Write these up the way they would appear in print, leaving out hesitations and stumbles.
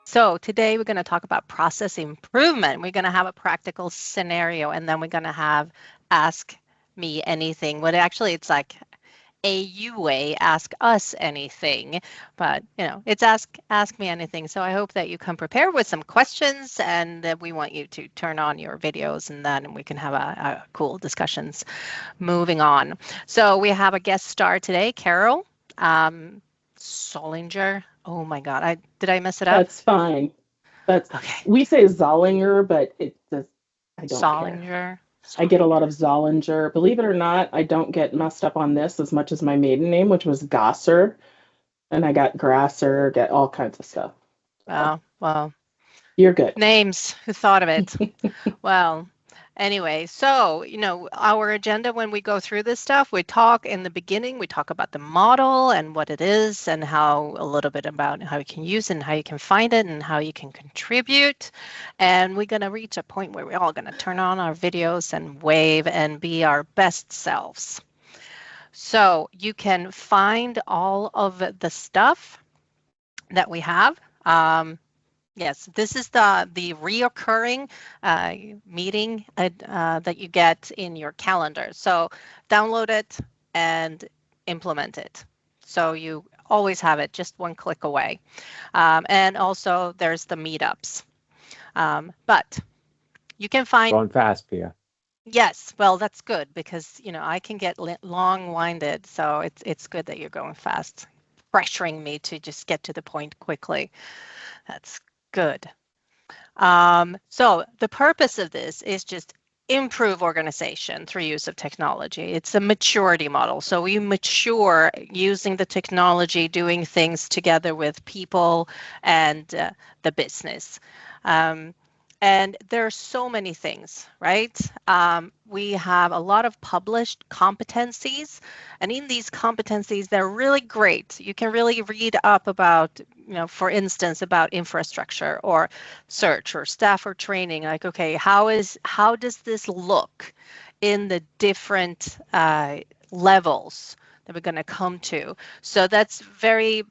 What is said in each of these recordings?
So today we're going to talk about process improvement. We're going to have a practical scenario, and then we're going to have ask me anything. But actually, it's like AUA, ask us anything, but it's ask me anything. So I hope that you come prepared with some questions, and that we want you to turn on your videos, and then we can have a cool discussions moving on. So we have a guest star today, Carol Zollinger. Oh my God, did I mess it up? That's fine. That's Okay. We say Zollinger, but I don't care. Zollinger. I get a lot of Zollinger. Believe it or not, I don't get messed up on this as much as my maiden name, which was Gosser, and I got Grasser, get all kinds of stuff. Well, you're good. Names. Who thought of it? Well, anyway, so, our agenda when we go through this stuff, we talk in the beginning, we talk about the model and what it is, and how a little bit about how you can use it and how you can find it and how you can contribute. And we're going to reach a point where we're all going to turn on our videos and wave and be our best selves. So you can find all of the stuff that we have. Yes, this is the reoccurring meeting that you get in your calendar. So download it and implement it. So you always have it just one click away. And also there's the meetups. But you can find... Going fast, Pia. Yes, well, that's good because, I can get long-winded. So it's good that you're going fast, pressuring me to just get to the point quickly. That's good. So the purpose of this is just improve organization through use of technology. It's a maturity model. So we mature using the technology, doing things together with people and the business. And there are so many things, right? We have a lot of published competencies, and in these competencies, they're really great. You can really read up about, for instance, about infrastructure or search or staff or training. Like, okay, how does this look in the different levels that we're going to come to? So that's very...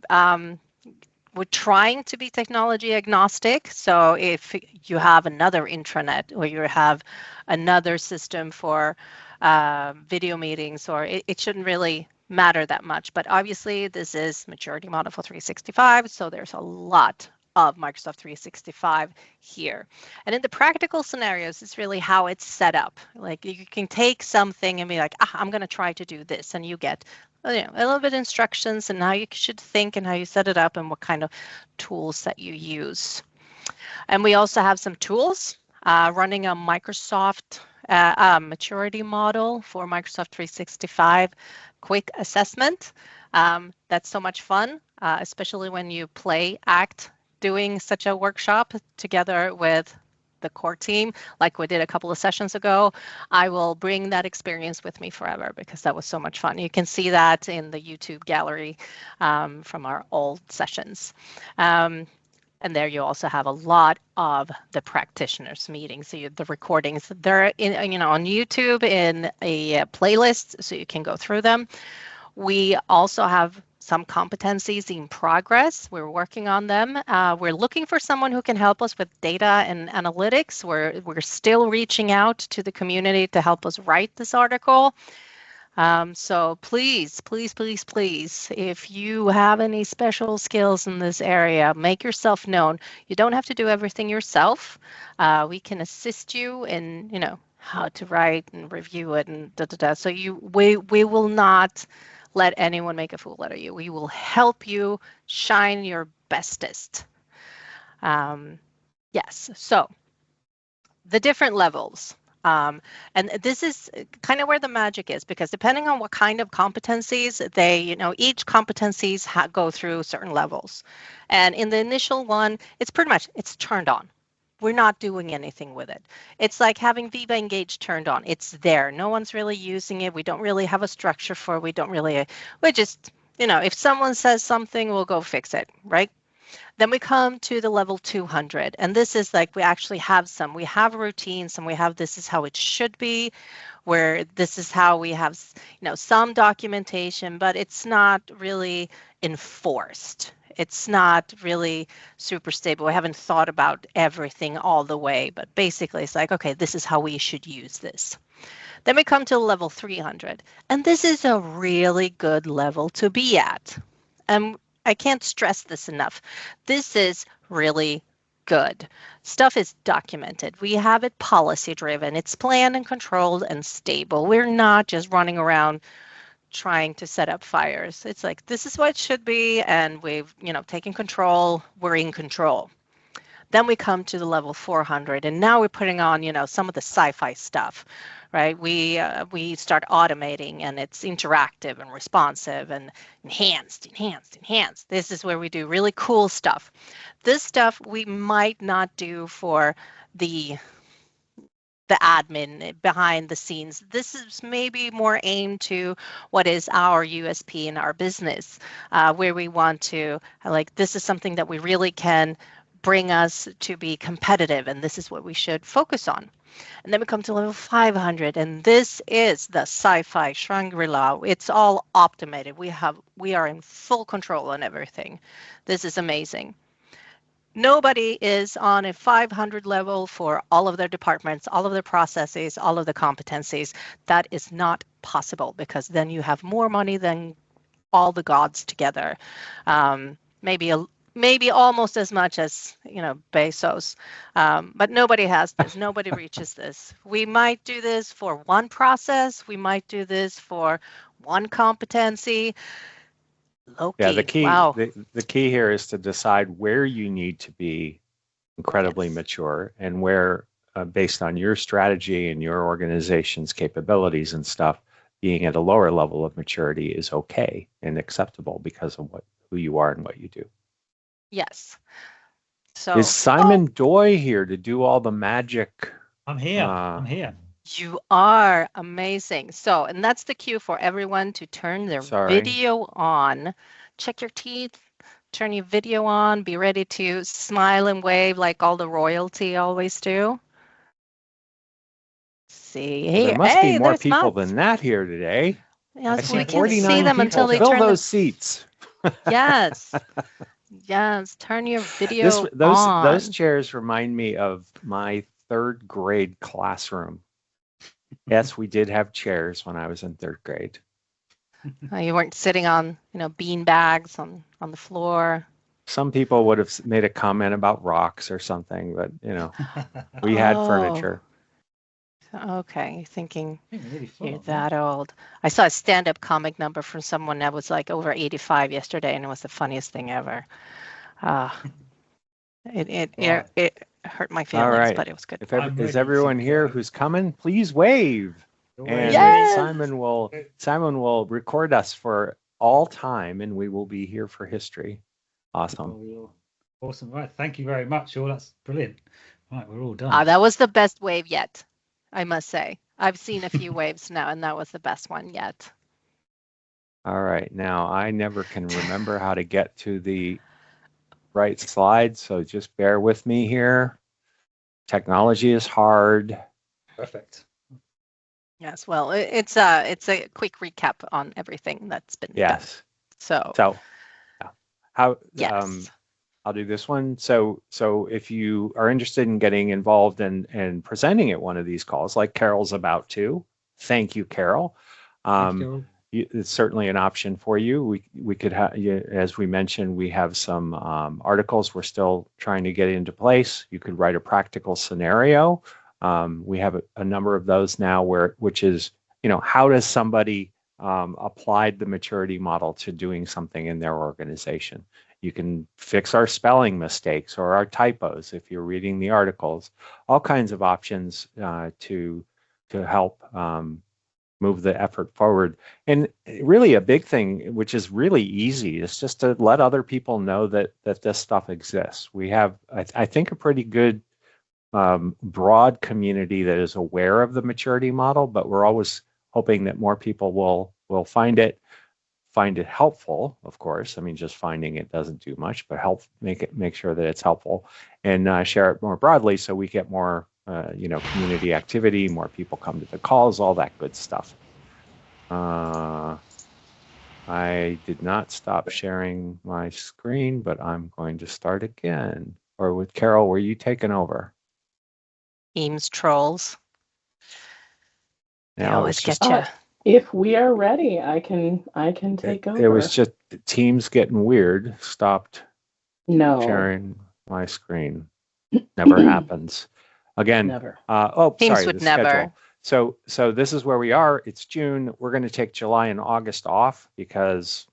we're trying to be technology agnostic. So if you have another intranet or you have another system for video meetings, or it shouldn't really matter that much. But obviously, this is maturity model for 365. So there's a lot of Microsoft 365 here. And in the practical scenarios, it's really how it's set up. Like you can take something and be like, I'm going to try to do this. And you get a little bit of instructions and how you should think and how you set it up and what kind of tools that you use. And we also have some tools running a Microsoft maturity model for Microsoft 365 quick assessment. That's so much fun, especially when you act doing such a workshop together with the core team, like we did a couple of sessions ago. I will bring that experience with me forever because that was so much fun. You can see that in the YouTube gallery from our old sessions. And there you also have a lot of the practitioners meetings. So the recordings, they're on YouTube in a playlist, so you can go through them. We also have some competencies in progress. We're working on them. We're looking for someone who can help us with data and analytics. We're still reaching out to the community to help us write this article. So please, if you have any special skills in this area, make yourself known. You don't have to do everything yourself. We can assist you in, how to write and review it and So we will not let anyone make a fool out of you. We will help you shine your bestest. Yes, so the different levels. And this is kind of where the magic is, because depending on what kind of competencies, each competencies go through certain levels. And in the initial one, it's pretty much, it's turned on. We're not doing anything with it. It's like having Viva Engage turned on. It's there. No one's really using it. We don't really have a structure for it. We just, if someone says something, we'll go fix it, right? Then we come to the level 200. And this is like, we actually have we have routines and this is how it should be. where this is how we have, some documentation, but it's not really enforced. It's not really super stable. I haven't thought about everything all the way, but basically it's like, okay, this is how we should use this. Then we come to level 300, and this is a really good level to be at. And I can't stress this enough. This is really good. Stuff is documented. We have it policy driven. It's planned and controlled and stable. We're not just running around trying to set up fires. It's like, this is what it should be, and we've, taken control. We're in control. Then we come to the level 400, and now we're putting on, some of the sci-fi stuff, right? We start automating, and it's interactive and responsive and enhanced. This is where we do really cool stuff. This stuff we might not do for the admin behind the scenes. This is maybe more aimed to what is our USP in our business, where we want to, this is something that we really can bring us to be competitive, and this is what we should focus on. And then we come to level 500, and this is the sci-fi Shangri-La. It's all optimated. We are in full control on everything. This is amazing. Nobody is on a 500 level for all of their departments, all of their processes, all of the competencies. That is not possible, because then you have more money than all the gods together. Maybe almost as much as, Bezos, but nobody has this. Nobody reaches this. We might do this for one process. We might do this for one competency. Loki. Yeah, the key Wow. the key here is to decide where you need to be incredibly mature, and where, based on your strategy and your organization's capabilities and stuff, being at a lower level of maturity is okay and acceptable because of who you are and what you do. Yes. So is Simon Doy here to do all the magic? I'm here. I'm here. You are amazing. So, and that's the cue for everyone to turn their video on. Check your teeth, turn your video on, be ready to smile and wave like all the royalty always do. See here. There must be more people than that here today. Yes, I we see can 49 see them people. until they Fill turn those seats. Yes. Yes, turn your video on. Those chairs remind me of my third grade classroom. Yes, we did have chairs when I was in third grade. You weren't sitting on, bean bags on the floor. Some people would have made a comment about rocks or something, but we had furniture. Okay, you're thinking you're that old. I saw a stand-up comic number from someone that was like over 85 yesterday, and it was the funniest thing ever. It hurt my feelings, but it was good. Is everyone here who's coming? Please wave. And yes! Simon will record us for all time, and we will be here for history. Awesome. Awesome. Right. Thank you very much. Oh, that's brilliant. Right, we're all done. That was the best wave yet, I must say. I've seen a few waves now, and that was the best one yet. All right. Now, I never can remember how to get to the right slide, so just bear with me here. Technology is hard. Perfect. Yes, well, it's a quick recap on everything that's been done. So how yes. I'll do this one. So if you are interested in getting involved and presenting at one of these calls, like Carol's about to, thank you, Carol. It's certainly an option for you. We could have, as we mentioned, we have some articles we're still trying to get into place. You could write a practical scenario. We have a number of those now, which is, how does somebody apply the maturity model to doing something in their organization? You can fix our spelling mistakes or our typos if you're reading the articles. All kinds of options to help move the effort forward. And really a big thing, which is really easy, is just to let other people know that this stuff exists. We have, I think, a pretty good broad community that is aware of the maturity model, but we're always hoping that more people will find it helpful. Of course, I mean, just finding it doesn't do much, but make sure that it's helpful, and share it more broadly so we get more community activity, more people come to the calls, all that good stuff. I did not stop sharing my screen, but I'm going to start again. Or with Carol, were you taking over? Teams trolls. They No, always get you. If we are ready, I can take over. It was just the Teams getting weird. Stopped sharing my screen. Never happens. Again. Never. Teams sorry, would the never. schedule. So this is where we are. It's June. We're going to take July and August off because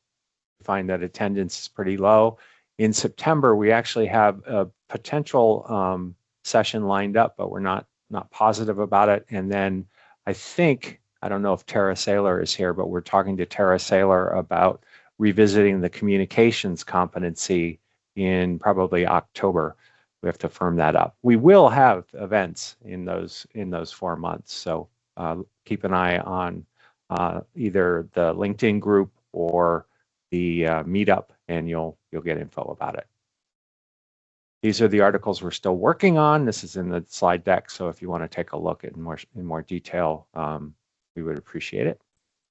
we find that attendance is pretty low. In September, we actually have a potential session lined up, but we're not positive about it. And then I don't know if Tara Saylor is here, but we're talking to Tara Saylor about revisiting the communications competency in probably October. We have to firm that up. We will have events in those 4 months. So keep an eye on either the LinkedIn group or the meetup, and you'll get info about it. These are the articles we're still working on. This is in the slide deck, so if you want to take a look at in more detail, we would appreciate it.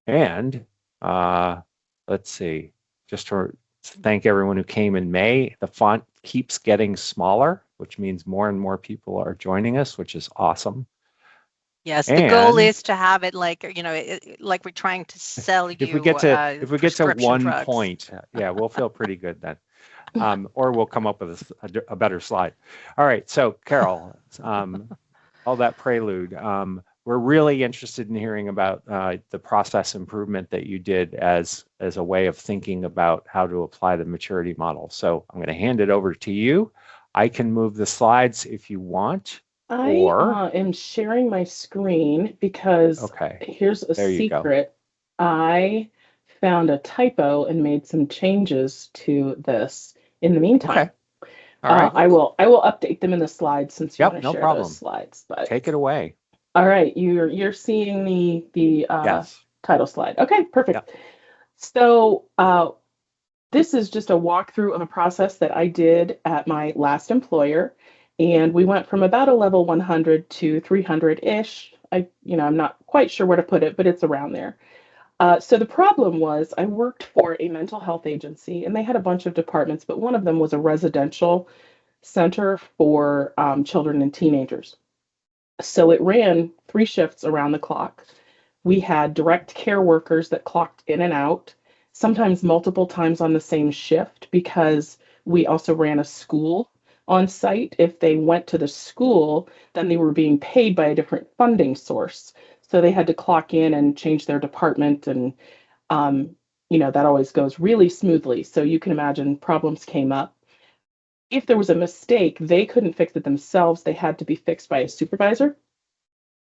And let's see, just to thank everyone who came in May. The font keeps getting smaller, which means more and more people are joining us, which is awesome. Yes, the goal is to have it like like we're trying to sell you. If we get to 1 drugs. point, yeah, we'll feel pretty good then. Or we'll come up with a better slide. All right, so Carol, all that prelude. We're really interested in hearing about the process improvement that you did as a way of thinking about how to apply the maturity model. So I'm going to hand it over to you. I can move the slides if you want. I am sharing my screen because here's a secret. I found a typo and made some changes to this in the meantime. Okay. All right. I will update them in the slides since you want to share those slides. But take it away. All right, you're seeing the yes. title slide. Okay, perfect. Yep. So this is just a walkthrough of a process that I did at my last employer, and we went from about a level 100 to 300-ish. I'm not quite sure where to put it, but it's around there. So the problem was I worked for a mental health agency, and they had a bunch of departments, but one of them was a residential center for children and teenagers. So it ran 3 shifts around the clock. We had direct care workers that clocked in and out, sometimes multiple times on the same shift, because we also ran a school on site. If they went to the school, then they were being paid by a different funding source. So they had to clock in and change their department, and that always goes really smoothly. So you can imagine problems came up. If there was a mistake, they couldn't fix it themselves. They had to be fixed by a supervisor.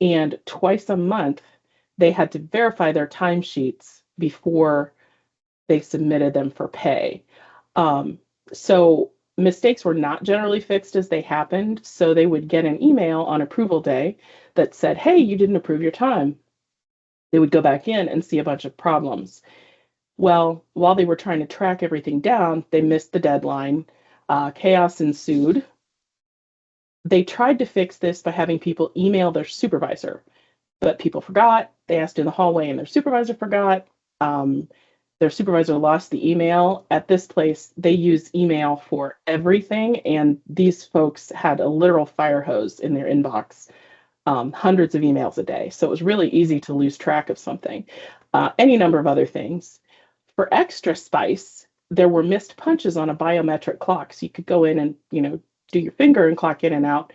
And twice a month, they had to verify their timesheets before they submitted them for pay. So mistakes were not generally fixed as they happened. So they would get an email on approval day that said, hey, you didn't approve your time. They would go back in and see a bunch of problems. Well, while they were trying to track everything down, they missed the deadline. Chaos ensued. They tried to fix this by having people email their supervisor, but people forgot. They asked in the hallway and their supervisor forgot. Their supervisor lost the email. At this place, they use email for everything, and these folks had a literal fire hose in their inbox, hundreds of emails a day. So it was really easy to lose track of something. Any number of other things. For extra spice, there were missed punches on a biometric clock. So you could go in and, do your finger and clock in and out.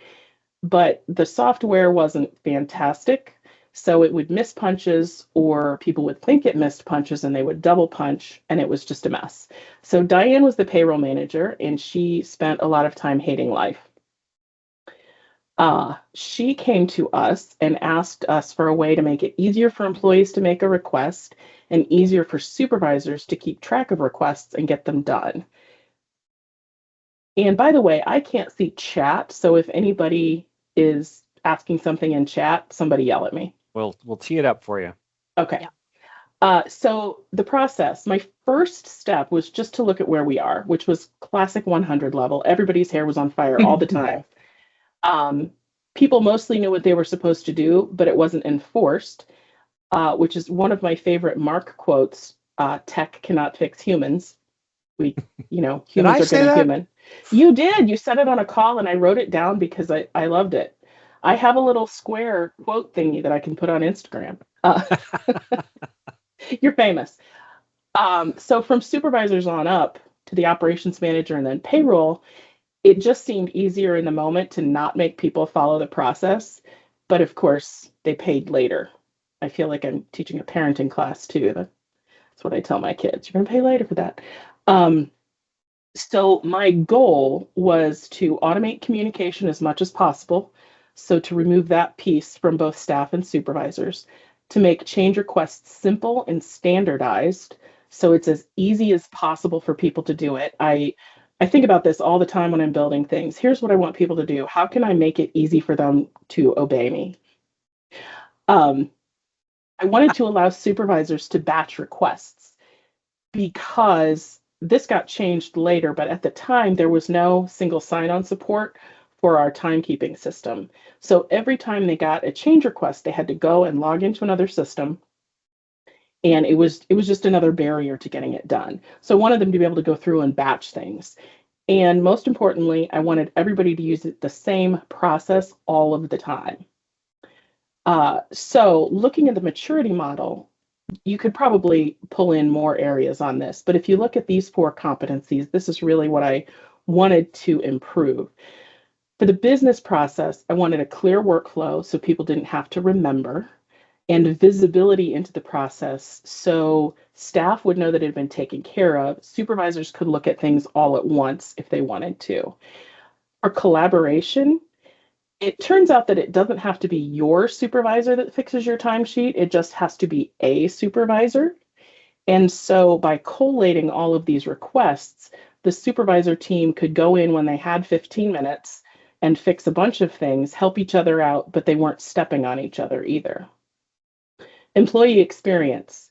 But the software wasn't fantastic. So it would miss punches, or people would think it missed punches and they would double punch, and it was just a mess. So Diane was the payroll manager, and she spent a lot of time hating life. She came to us and asked us for a way to make it easier for employees to make a request and easier for supervisors to keep track of requests and get them done. And by the way, I can't see chat, so if anybody is asking something in chat, somebody yell at me. We'll tee it up for you. Okay. Yeah. So the process, my first step was just to look at where we are, which was classic 100 level. Everybody's hair was on fire all the time. people mostly knew what they were supposed to do, but it wasn't enforced, which is one of my favorite Mark quotes. Tech cannot fix humans. Humans are going to human. You did. You said it on a call, and I wrote it down because I loved it. I have a little square quote thingy that I can put on Instagram. You're famous. So from supervisors on up to the operations manager and then payroll, it just seemed easier in the moment to not make people follow the process. But of course, they paid later. I feel like I'm teaching a parenting class too. That's what I tell my kids. You're going to pay later for that. So my goal was to automate communication as much as possible. So to remove that piece from both staff and supervisors, to make change requests simple and standardized, so it's as easy as possible for people to do it. I think about this all the time when I'm building things. Here's what I want people to do. How can I make it easy for them to obey me? I wanted to allow supervisors to batch requests because this got changed later, but at the time there was no single sign-on support for our timekeeping system. So every time they got a change request, they had to go and log into another system. And it was just another barrier to getting it done. So I wanted them to be able to go through and batch things. And most importantly, I wanted everybody to use the same process all of the time. So looking at the maturity model, you could probably pull in more areas on this, but if you look at these 4 competencies, this is really what I wanted to improve. For the business process, I wanted a clear workflow so people didn't have to remember, and visibility into the process so staff would know that it had been taken care of. Supervisors could look at things all at once if they wanted to. For collaboration, it turns out that it doesn't have to be your supervisor that fixes your timesheet. It just has to be a supervisor. And so by collating all of these requests, the supervisor team could go in when they had 15 minutes and fix a bunch of things, help each other out, but they weren't stepping on each other either. Employee experience,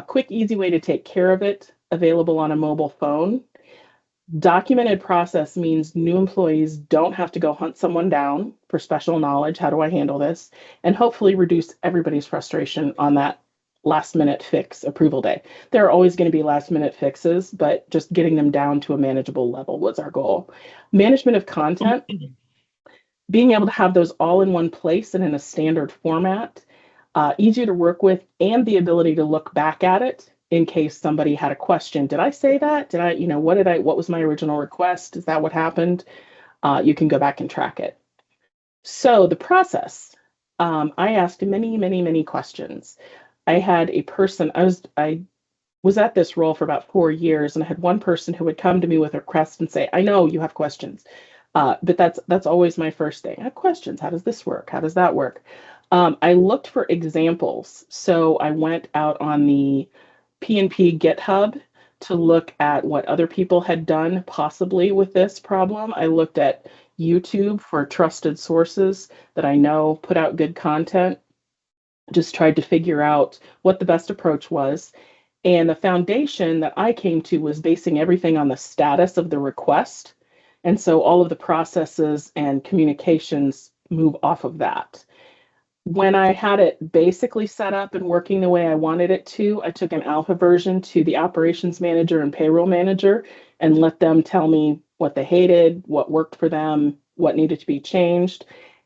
quick, easy way to take care of it, available on a mobile phone. Documented process means new employees don't have to go hunt someone down for special knowledge. How do I handle this? And hopefully reduce everybody's frustration on that last minute fix approval day. There are always going to be last minute fixes, but just getting them down to a manageable level was our goal. Management of content, being able to have those all in one place and in a standard format, easier to work with, and the ability to look back at it in case somebody had a question. Did I say that? Did I, what was my original request? Is that what happened? You can go back and track it. So the process, I asked many, many, many questions. I had a person, I was at this role for about 4 years, and I had one person who would come to me with a request and say, I know you have questions, but that's always my first thing. I have questions. How does this work? How does that work? I looked for examples. So I went out on the P&P GitHub to look at what other people had done possibly with this problem. I looked at YouTube for trusted sources that I know put out good content. Just tried to figure out what the best approach was. And the foundation that I came to was basing everything on the status of the request. And so all of the processes and communications move off of that. When I had it basically set up and working the way I wanted it to, I took an alpha version to the operations manager and payroll manager and let them tell me what they hated, what worked for them, what needed to be changed.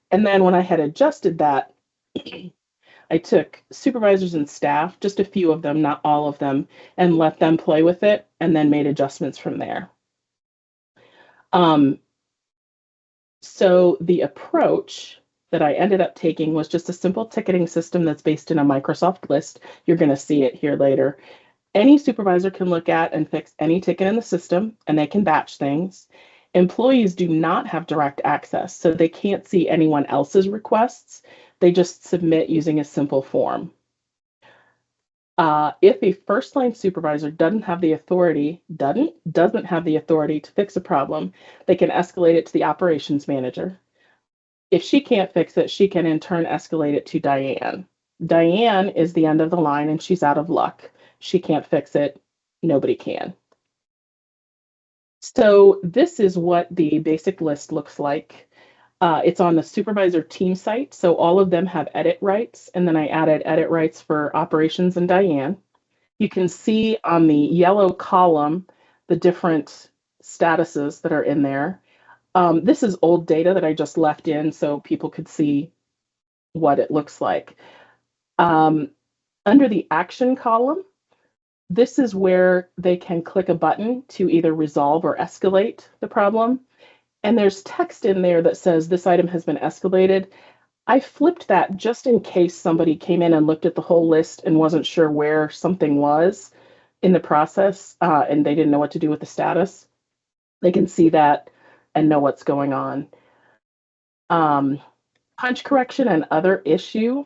And then when I had adjusted that, I took supervisors and staff, just a few of them, not all of them, and let them play with it and then made adjustments from there. So the approach that I ended up taking was just a simple ticketing system that's based in a Microsoft list. You're going to see it here later. Any supervisor can look at and fix any ticket in the system, and they can batch things. Employees do not have direct access, so they can't see anyone else's requests. They just submit using a simple form. If a first-line supervisor doesn't have the authority to fix a problem, they can escalate it to the operations manager. If she can't fix it, she can in turn escalate it to Diane. Diane is the end of the line and she's out of luck. She can't fix it. Nobody can. So this is what the basic list looks like. It's on the supervisor team site, so all of them have edit rights, and then I added edit rights for operations and Diane. You can see on the yellow column the different statuses that are in there. This is old data that I just left in so people could see what it looks like. Under the action column, this is where they can click a button to either resolve or escalate the problem. And there's text in there that says this item has been escalated. I flipped that just in case somebody came in and looked at the whole list and wasn't sure where something was in the process, and they didn't know what to do with the status. They can see that and know what's going on. Punch correction and other issue.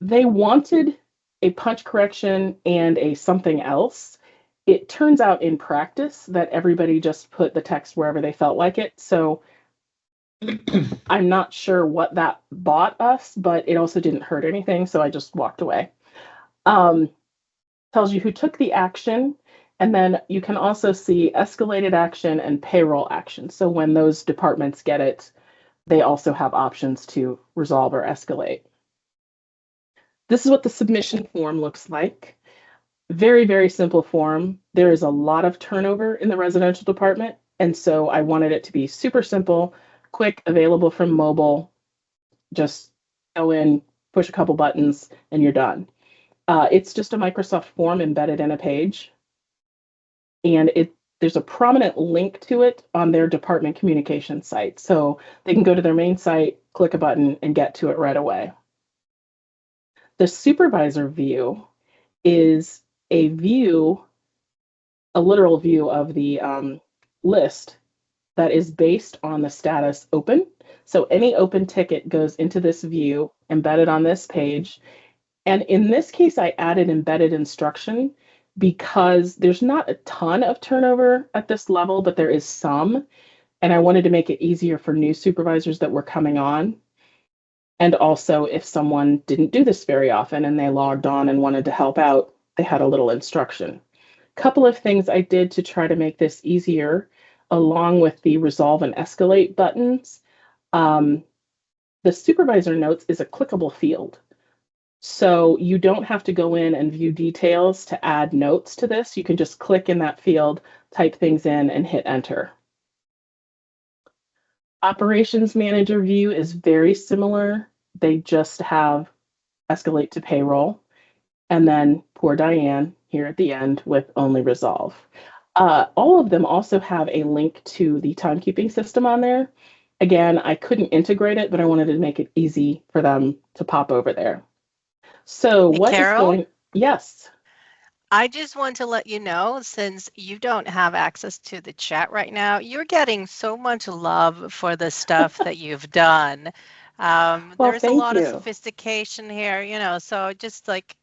They wanted a punch correction and a something else. It turns out in practice that everybody just put the text wherever they felt like it. So I'm not sure what that bought us, but it also didn't hurt anything. So I just walked away. Tells you who took the action. And then you can also see escalated action and payroll action. So when those departments get it, they also have options to resolve or escalate. This is what the submission form looks like. Very, very simple form. There is a lot of turnover in the residential department, and so I wanted it to be super simple, quick, available from mobile. Just go in, push a couple buttons, and you're done. It's just a Microsoft form embedded in a page, and there's a prominent link to it on their department communication site. So they can go to their main site, click a button, and get to it right away. The supervisor view is a view, a literal view of the list that is based on the status open. So any open ticket goes into this view embedded on this page. And in this case, I added embedded instruction because there's not a ton of turnover at this level, but there is some. And I wanted to make it easier for new supervisors that were coming on. And also, if someone didn't do this very often and they logged on and wanted to help out, they had a little instruction. Couple of things I did to try to make this easier, along with the resolve and escalate buttons. The supervisor notes is a clickable field. So you don't have to go in and view details to add notes to this. You can just click in that field, type things in, and hit enter. Operations manager view is very similar. They just have escalate to payroll, and then poor Diane here at the end with only resolve. All of them also have a link to the timekeeping system on there. Again, I couldn't integrate it, but I wanted to make it easy for them to pop over there. So Hey, what Carol? is going? Yes. I just want to let you know, since you don't have access to the chat right now, you're getting so much love for the stuff that you've done. Well, There's a thank lot of you. sophistication here, so just like,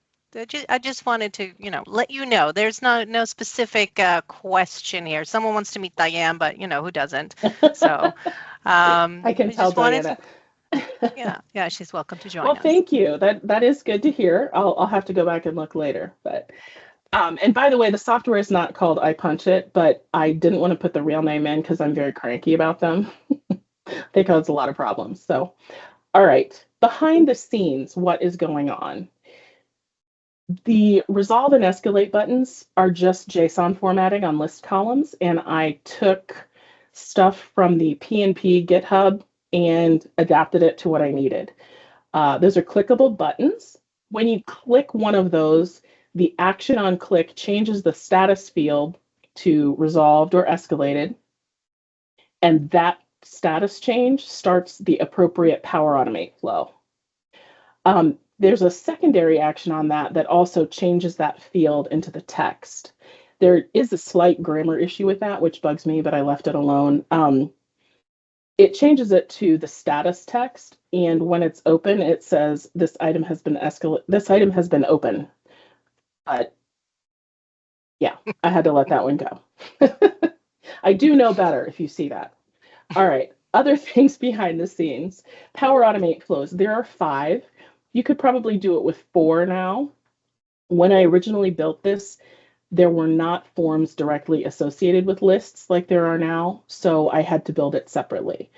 I just wanted to, let you know, there's no specific question here. Someone wants to meet Diane, but who doesn't? So I can tell Diana. Yeah, she's welcome to join Well, us. thank you. That is good to hear. I'll have to go back and look later. But and by the way, the software is not called iPunchIt, but I didn't want to put the real name in because I'm very cranky about them. They cause a lot of problems. So, all right, behind the scenes, what is going on? The resolve and escalate buttons are just JSON formatting on list columns, and I took stuff from the PNP GitHub and adapted it to what I needed. Those are clickable buttons. When you click one of those, the action on click changes the status field to resolved or escalated, and that status change starts the appropriate Power Automate flow. There's a secondary action on that also changes that field into the text. There is a slight grammar issue with that, which bugs me, but I left it alone. It changes it to the status text, and when it's open, it says this item has been open. But yeah, I had to let that one go. I do know better if you see that. All right, other things behind the scenes. Power Automate flows. There are 5. You could probably do it with 4 now. When I originally built this, there were not forms directly associated with lists like there are now, so I had to build it separately.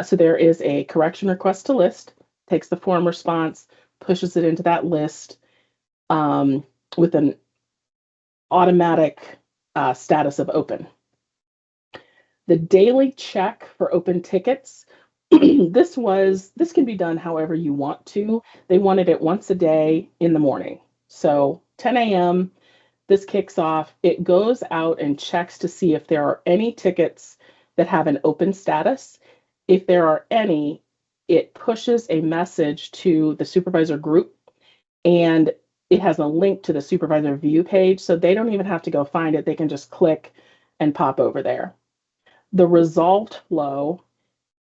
So there is a correction request to list, takes the form response, pushes it into that list with an automatic status of open. The daily check for open tickets, this can be done however you want to. They wanted it once a day in the morning. So 10 a.m., this kicks off. It goes out and checks to see if there are any tickets that have an open status. If there are any, it pushes a message to the supervisor group, and it has a link to the supervisor view page, so they don't even have to go find it. They can just click and pop over there. The resolved flow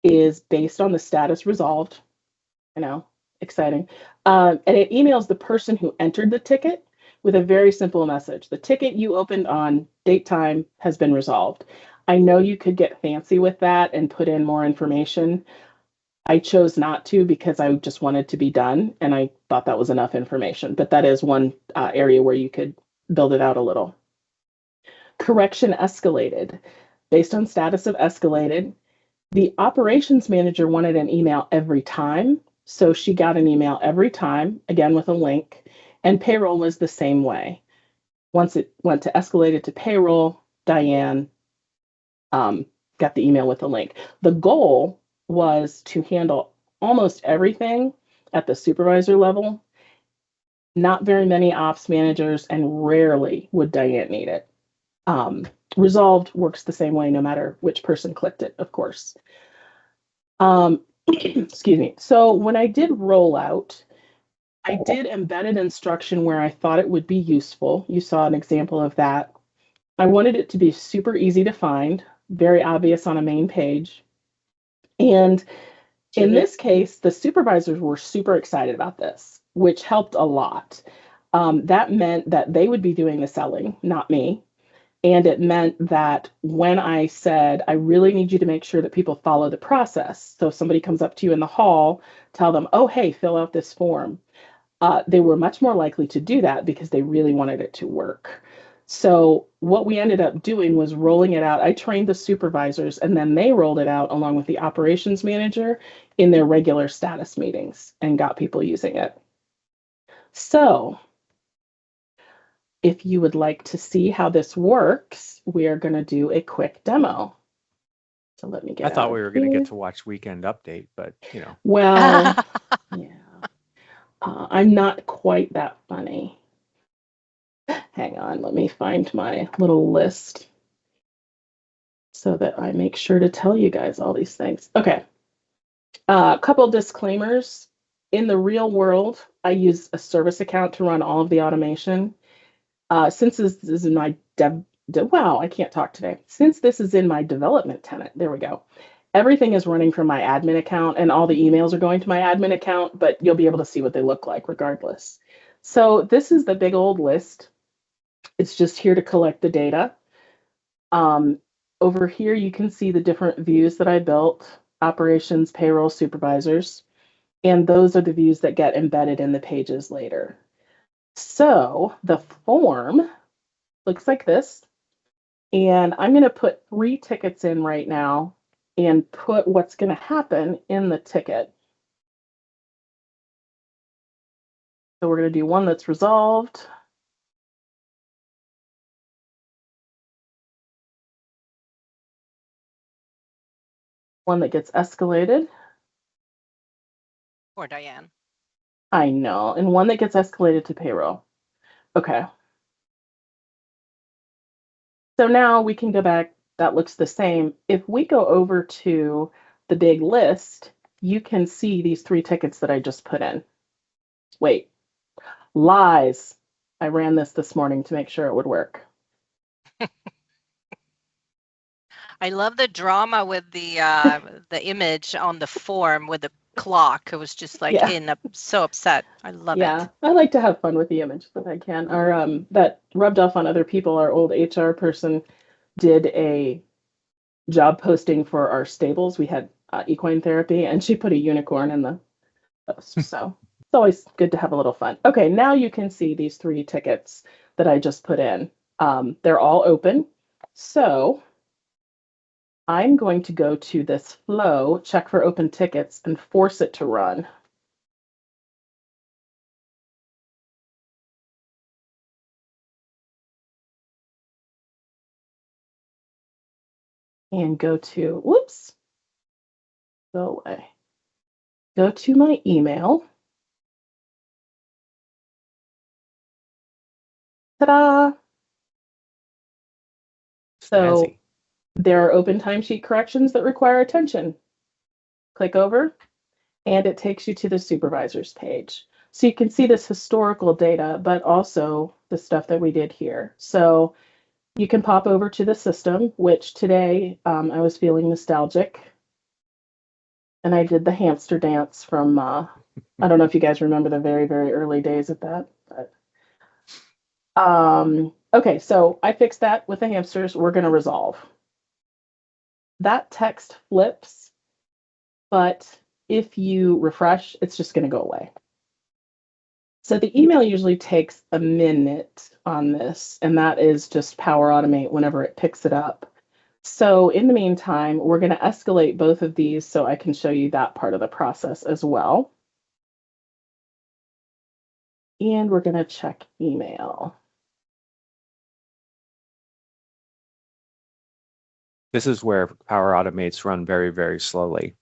is based on the status resolved, exciting. And it emails the person who entered the ticket with a very simple message. The ticket you opened on date time has been resolved. I know you could get fancy with that and put in more information. I chose not to because I just wanted to be done, and I thought that was enough information. But that is one area where you could build it out a little. Correction escalated. Based on status of escalated, the operations manager wanted an email every time. So she got an email every time, again with a link, and payroll was the same way. Once it went to escalated to payroll, Diane got the email with the link. The goal was to handle almost everything at the supervisor level. Not very many ops managers, and rarely would Diane need it. Resolved works the same way no matter which person clicked it, of course. Excuse me. So when I did rollout, I did embedded instruction where I thought it would be useful. You saw an example of that. I wanted it to be super easy to find, very obvious on a main page. And in this case, the supervisors were super excited about this, which helped a lot. That meant that they would be doing the selling, not me. And it meant that when I said, I really need you to make sure that people follow the process. So if somebody comes up to you in the hall, tell them, oh, hey, fill out this form. They were much more likely to do that because they really wanted it to work. So what we ended up doing was rolling it out. I trained the supervisors, and then they rolled it out along with the operations manager in their regular status meetings and got people using it. So if you would like to see how this works, we are going to do a quick demo. So let me get I thought we were going to get to watch Weekend Update, but Well, yeah. I'm not quite that funny. Hang on, let me find my little list so that I make sure to tell you guys all these things. Okay. A couple disclaimers. In the real world, I use a service account to run all of the automation. Since this is in my wow, I can't talk today. Since this is in my development tenant, there we go. Everything is running from my admin account, and all the emails are going to my admin account, but you'll be able to see what they look like regardless. So this is the big old list. It's just here to collect the data. Over here, you can see the different views that I built: operations, payroll, supervisors, and those are the views that get embedded in the pages later. So the form looks like this, and I'm going to put 3 tickets in right now and put what's going to happen in the ticket. So we're going to do one that's resolved. One that gets escalated. Or Diane. I know. And one that gets escalated to payroll. Okay. So now we can go back. That looks the same. If we go over to the big list, you can see these 3 tickets that I just put in. Wait. Lies. I ran this morning to make sure it would work. I love the drama with the image on the form with the clock. It was just like so upset. I love it. Yeah, I like to have fun with the image that I can. That rubbed off on other people. Our old HR person did a job posting for our stables. We had equine therapy, and she put a unicorn in the post. So it's always good to have a little fun. Okay, now you can see these 3 tickets that I just put in. They're all open. So I'm going to go to this flow, check for open tickets, and force it to run. And go to, whoops, go away. Go to my email. Ta-da! So Snazzy. there are open timesheet corrections that require attention. Click over, and it takes you to the supervisors page. So you can see this historical data, but also the stuff that we did here. So you can pop over to the system, which today I was feeling nostalgic. And I did the hamster dance from, I don't know if you guys remember the very, very early days of that. But, okay, so I fixed that with the hamsters. We're going to resolve. That text flips, but if you refresh, it's just going to go away. So the email usually takes a minute on this, and that is just Power Automate whenever it picks it up. So in the meantime, we're going to escalate both of these so I can show you that part of the process as well. And we're going to check email. This is where Power Automates run very, very slowly.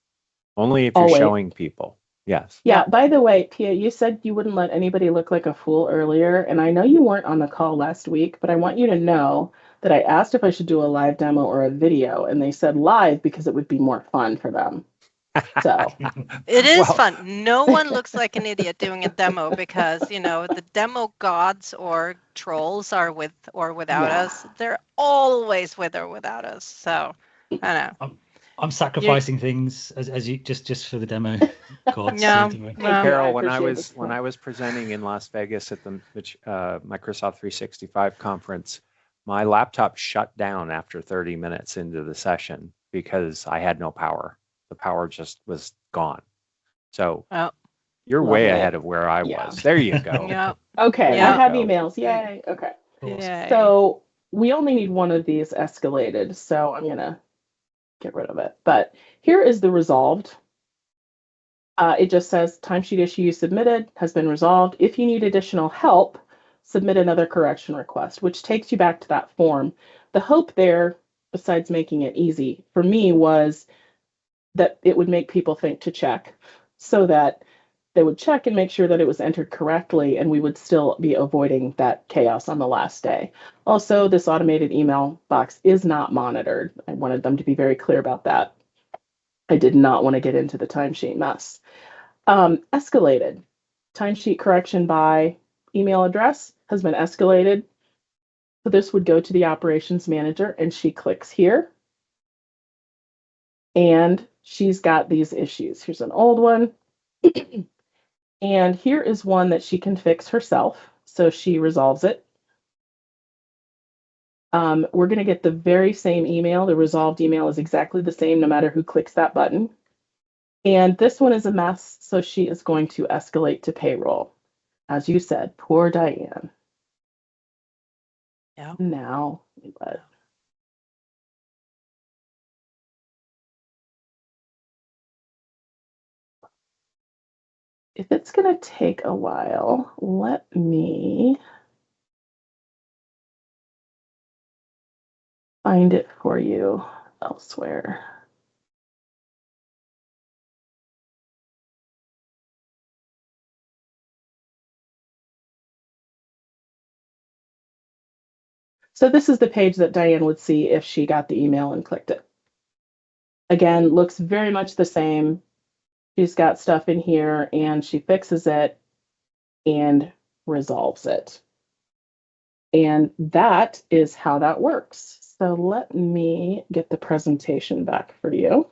Only if you're Always. showing people. Yes. Yeah, by the way, Pia, you said you wouldn't let anybody look like a fool earlier, and I know you weren't on the call last week, but I want you to know that I asked if I should do a live demo or a video, and they said live because it would be more fun for them. So it is fun. No one looks like an idiot doing a demo because, you know, the demo gods or trolls are with or without us. They're always with or without us. So I know. I'm sacrificing things as you just for the demo. Yeah. Carol, when I was presenting in Las Vegas at the Microsoft 365 conference, my laptop shut down after 30 minutes into the session because I had no power. The power just was gone. So you're way ahead of where I was. There you go. Yeah. Okay, I have emails. Yay. Okay. Yay. So we only need one of these escalated, so I'm gonna get rid of it. But here is the resolved. It just says timesheet issue you submitted has been resolved. If you need additional help, submit another correction request, which takes you back to that form. The hope there, besides making it easy, for me was that it would make people think to check so that they would check and make sure that it was entered correctly, and we would still be avoiding that chaos on the last day. Also, this automated email box is not monitored. I wanted them to be very clear about that. I did not want to get into the timesheet mess. Escalated. Timesheet correction by email address has been escalated. So this would go to the operations manager, and she clicks here. And she's got these issues. Here's an old one. And here is one that she can fix herself. So she resolves it. We're going to get the very same email. The resolved email is exactly the same no matter who clicks that button. And this one is a mess, so she is going to escalate to payroll. As you said, poor Diane. Yeah. Now, if it's going to take a while, let me find it for you elsewhere. So this is the page that Diane would see if she got the email and clicked it. Again, looks very much the same. She's got stuff in here and she fixes it and resolves it. And that is how that works. So let me get the presentation back for you.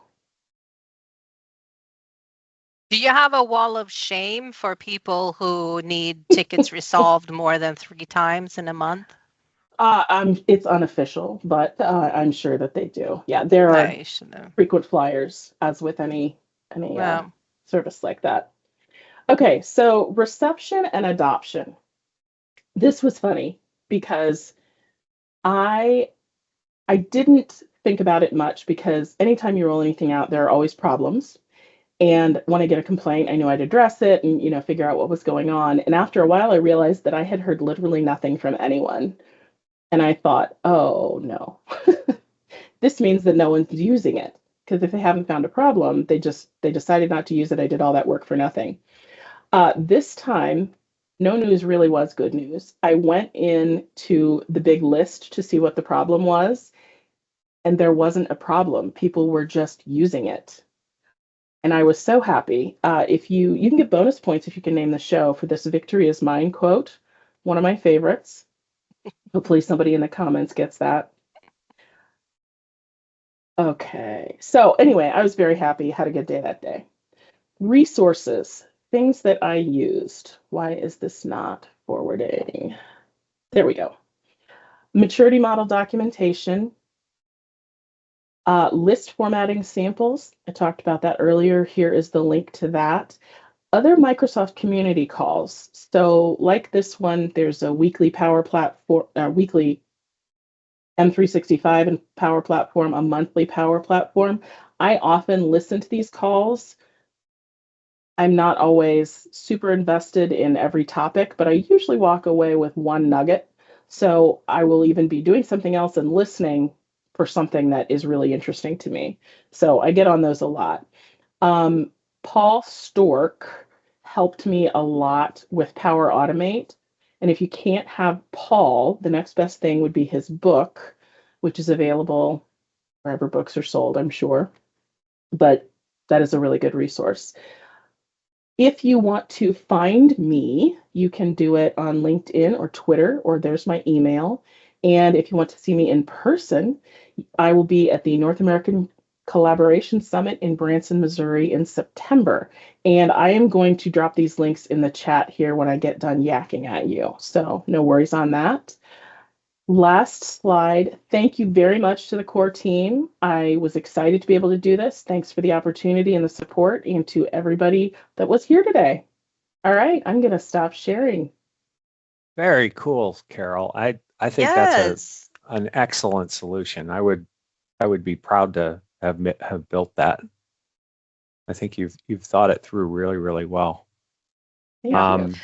Do you have a wall of shame for people who need tickets resolved more than 3 times in a month? It's unofficial, but I'm sure that they do. Yeah, there are frequent flyers, as with any service like that. Okay, so reception and adoption. This was funny because I didn't think about it much because anytime you roll anything out, there are always problems. And when I get a complaint, I knew I'd address it and, figure out what was going on. And after a while, I realized that I had heard literally nothing from anyone. And I thought, oh no, this means that no one's using it. Because if they haven't found a problem, they decided not to use it. I did all that work for nothing. This time, no news really was good news. I went into the big list to see what the problem was, and there wasn't a problem. People were just using it. And I was so happy. If you can get bonus points if you can name the show for this "Victory is Mine" quote, one of my favorites. Hopefully somebody in the comments gets that. Okay. So anyway, I was very happy. Had a good day that day. Resources, things that I used. Why is this not forwarding? There we go. Maturity model documentation. List formatting samples. I talked about that earlier. Here is the link to that. Other Microsoft community calls. So like this one, there's a weekly Power Platform, weekly M365 and Power Platform, a monthly Power Platform. I often listen to these calls. I'm not always super invested in every topic, but I usually walk away with one nugget. So I will even be doing something else and listening for something that is really interesting to me. So I get on those a lot. Paul Stork helped me a lot with Power Automate. And if you can't have Paul, the next best thing would be his book, which is available wherever books are sold, I'm sure. But that is a really good resource. If you want to find me, you can do it on LinkedIn or Twitter, or there's my email. And if you want to see me in person, I will be at the North American Collaboration Summit in Branson, Missouri in September. And I am going to drop these links in the chat here when I get done yakking at you. So no worries on that. Last slide. Thank you very much to the core team. I was excited to be able to do this. Thanks for the opportunity and the support, and to everybody that was here today. All right, I'm going to stop sharing. Very cool, Carol. I think that's an excellent solution. I would be proud to have built that. I think you've thought it through really, really well. Thank you.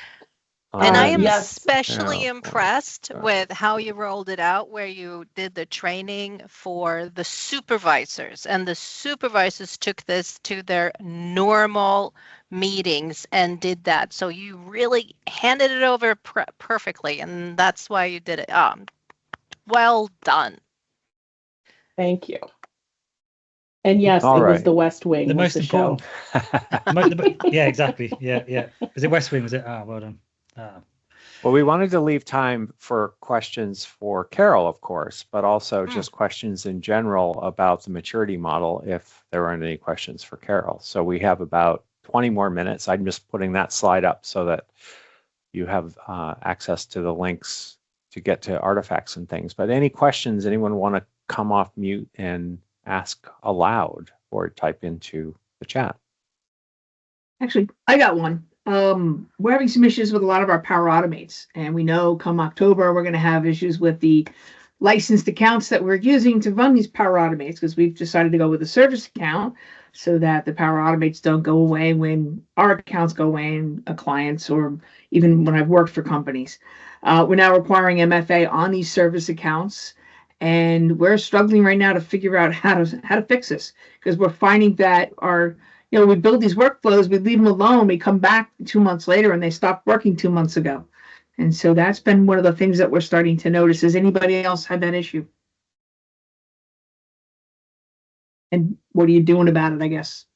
And I am especially impressed with how you rolled it out, where you did the training for the supervisors, and the supervisors took this to their normal meetings and did that. So you really handed it over perfectly, and that's why you did it. Well done. Thank you. And yes, it was the West Wing. The was most the important. Show. Yeah, exactly. Yeah. Was it West Wing? Was it? Well done. Well, we wanted to leave time for questions for Carol, of course, but also just questions in general about the maturity model if there aren't any questions for Carol. So we have about 20 more minutes. I'm just putting that slide up so that you have access to the links to get to artifacts and things. But any questions, anyone want to come off mute and ask aloud or type into the chat? Actually, I got one. We're having some issues with a lot of our Power Automates, and we know come October we're going to have issues with the licensed accounts that we're using to run these Power Automates, because we've decided to go with a service account so that the Power Automates don't go away when our accounts go away in clients, or even when I've worked for companies. We're now requiring MFA on these service accounts, and we're struggling right now to figure out how to fix this, because we're finding that we build these workflows, we leave them alone, we come back 2 months later and they stopped working 2 months ago. And so that's been one of the things that we're starting to notice. Has anybody else had that issue? And what are you doing about it, I guess?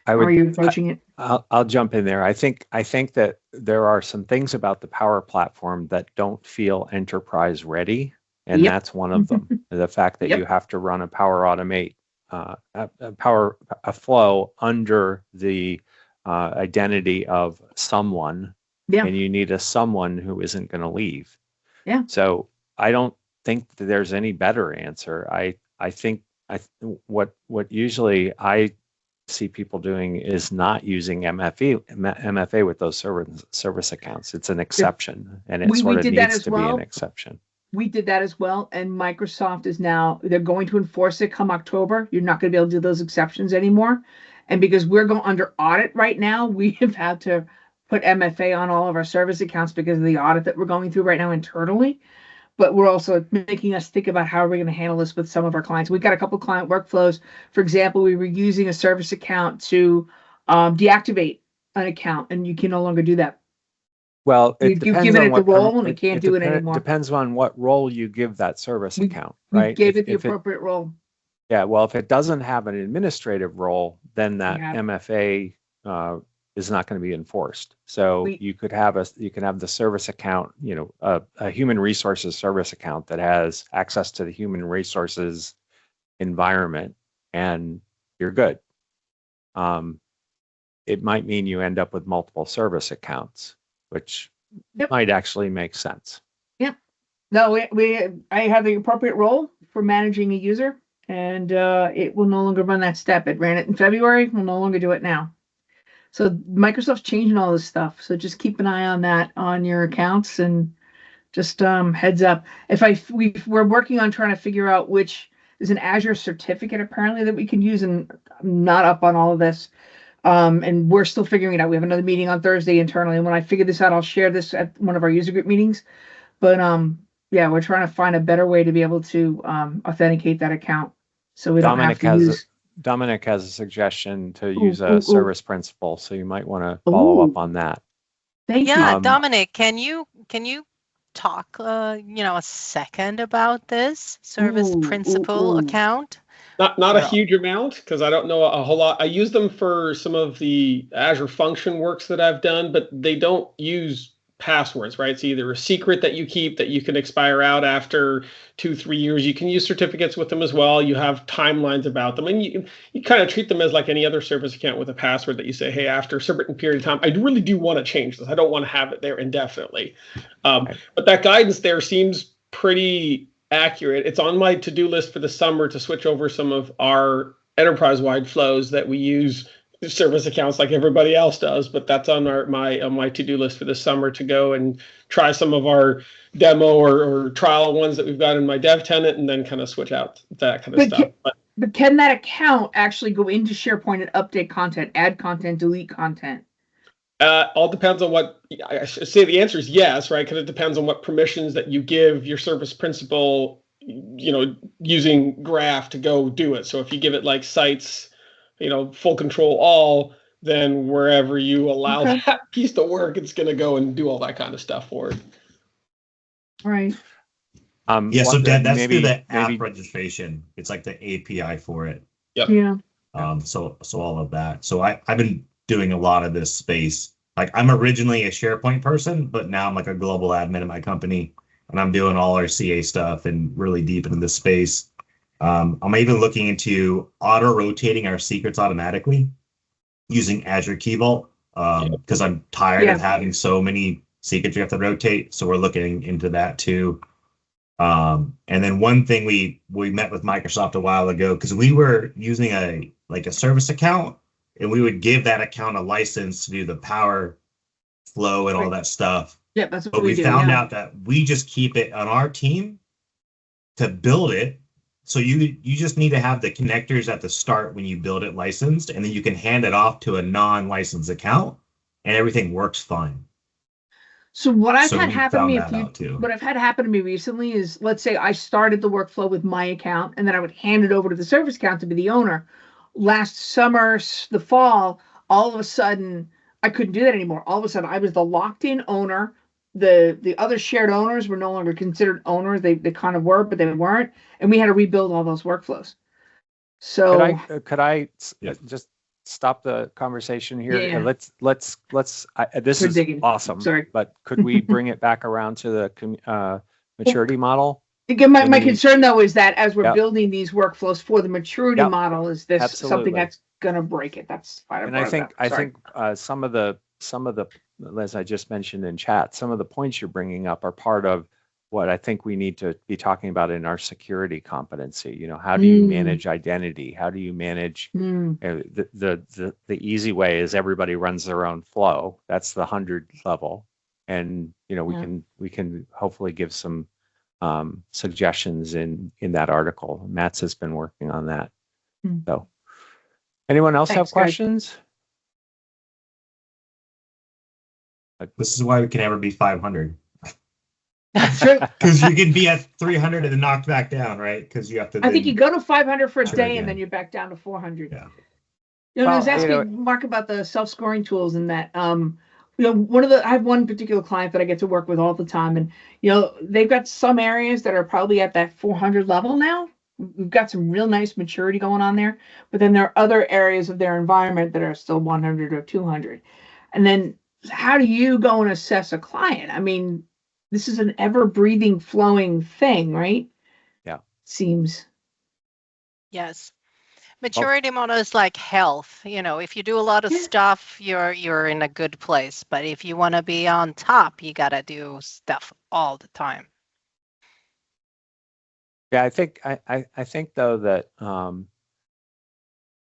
How are you approaching it? I'll jump in there. I think that there are some things about the Power Platform that don't feel enterprise ready. And that's one of them. The fact that you have to run a Power Automate, a flow under the identity of someone, and you need a someone who isn't going to leave. So I don't think that there's any better answer. I think what usually I see people doing is not using MFA with those service accounts. It's an exception, and it sort of needs to be an exception. We did that as well, and Microsoft is now, they're going to enforce it come October. You're not going to be able to do those exceptions anymore. And because we're going under audit right now, we have had to put MFA on all of our service accounts because of the audit that we're going through right now internally. But we're also making us think about how we're going to handle this with some of our clients. We've got a couple client workflows. For example, we were using a service account to deactivate an account, and you can no longer do that. Well, You've given it the role, and it can't do it anymore. Depends on what role you give that service account, right? We gave it the appropriate role. Yeah, well, if it doesn't have an administrative role, then that Yeah. MFA is not going to be enforced. So you could have the service account, a human resources service account that has access to the human resources environment, and you're good. It might mean you end up with multiple service accounts, which might actually make sense. Yep. No, I have the appropriate role for managing a user, and it will no longer run that step. It ran it in February. We'll no longer do it now. So Microsoft's changing all this stuff. So just keep an eye on that on your accounts, and just heads up. We're working on trying to figure out which is an Azure certificate apparently that we can use, and I'm not up on all of this. And we're still figuring it out. We have another meeting on Thursday internally, and when I figure this out, I'll share this at one of our user group meetings. But yeah, we're trying to find a better way to be able to authenticate that account, so we don't have to use. Dominic has a suggestion to use a service principal, so you might want to follow up on that. Thank you. Dominic, can you talk a second about this service principal account? Not a huge amount, because I don't know a whole lot. I use them for some of the Azure function works that I've done, but they don't use passwords, right? It's either a secret that you keep that you can expire out after 2-3 years. You can use certificates with them as well. You have timelines about them, and you kind of treat them as like any other service account with a password that you say, hey, after a certain period of time, I really do want to change this. I don't want to have it there indefinitely. But that guidance there seems pretty accurate. It's on my to-do list for the summer to switch over some of our enterprise-wide flows that we use service accounts like everybody else does, but that's on my to-do list for this summer to go and try some of our demo or trial ones that we've got in my dev tenant, and then kind of switch out that kind of stuff. But can that account actually go into SharePoint and update content, add content, delete content? All depends on what I should say. The answer is yes, right? Because it depends on what permissions that you give your service principal, using Graph to go do it. So if you give it like sites, full control all, then wherever you allow that piece to work, it's going to go and do all that kind of stuff for it. Right. So Dad, that's through the app registration. It's like the API for it. Yep. Yeah. So all of that. So I've been doing a lot of this space. Like, I'm originally a SharePoint person, but now I'm like a global admin in my company, and I'm doing all our CA stuff and really deep into this space. I'm even looking into auto-rotating our secrets automatically using Azure Key Vault, because I'm tired of having so many secrets you have to rotate. So we're looking into that too. And then one thing we met with Microsoft a while ago, because we were using a service account, and we would give that account a license to do the power flow and all that stuff. Yeah, that's what but we found out that we just keep it on our team to build it. So you just need to have the connectors at the start when you build it licensed, and then you can hand it off to a non-licensed account, and everything works fine. So what I've had happen to me recently is, let's say I started the workflow with my account, and then I would hand it over to the service account to be the owner. Last summer, the fall, all of a sudden, I couldn't do that anymore. All of a sudden, I was the locked-in owner. The other shared owners were no longer considered owners. They kind of were, but they weren't. And we had to rebuild all those workflows. So could I just stop the conversation here? Yeah. Let's this is awesome. Sorry. But could we bring it back around to the maturity model? Again, my concern though is that as we're building these workflows for the maturity model, is this something that's going to break it? That's why I think some of the, as I just mentioned in chat, some of the points you're bringing up are part of what I think we need to be talking about in our security competency. How do you manage identity? How do you manage the easy way is everybody runs their own flow. That's the 100 level, and we can hopefully give some suggestions in that article. Matt's has been working on that. So, anyone else have Thanks, guys. questions? This is why we can never be 500. That's true. Because you can be at 300 and then knocked back down, right? Because you have to. I think you go to 500 for a Sure, day yeah. and then you're back down to 400. Yeah. I was asking Mark about the self-scoring tools and that. I have one particular client that I get to work with all the time, and they've got some areas that are probably at that 400 level now. We've got some real nice maturity going on there, but then there are other areas of their environment that are still 100 or 200. And then how do you go and assess a client? I mean, this is an ever-breathing, flowing thing, right? Yeah. Seems. Yes. Maturity model is like health. If you do a lot of stuff, you're in a good place. But if you want to be on top, you got to do stuff all the time. Yeah, I think though that